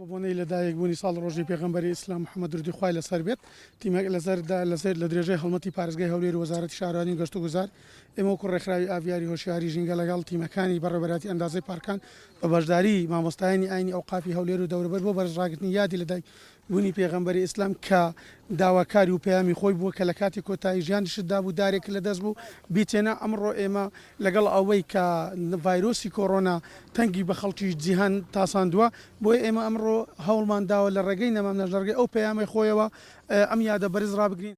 بۆنەی لەدایکبوونی ساڵ ڕۆژی پێغەمبەری ئیسلام محەممەد دروردی خوای لەسەر بێت تیمێک لەسەر لە درێژەی هەڵمەتی پارێزگای هەولێر و وەزارەتی شارانی گەشت و گوزار ئێمە وەکو ڕێکخراوی ئاڤیاری هۆشیاری ژینگە لەگەڵ تیمەکانی بەڕێوەبەراتی ئەندازەی پارکان بە بەشداری مامۆستایانی ئاینی ئەوقافی هەولێر و دەوروبەر بۆ بەرزڕاگرتنی یادی لەدایکبوونی پێغەمبەری ئیسلام کە داواکاری و پەیامی خۆی بووە کە لە کاتی کۆتایی ژیانیشتدا بوو دارێک لەدەست بوو بیتێنە ئەمڕۆ ئێمە لەگەڵ ئەوەی کە ڤایرۆسی کۆڕۆنا تەنگی بە خەڵکی جیهان تاساندووە بۆیە ئێمە ئەمڕۆ هەوڵمان داوە لە ڕێگەی نەمام لە ڕێگەی ئەو پەیامی خۆیەوە ئەم یادە بەرز ڕابگرین.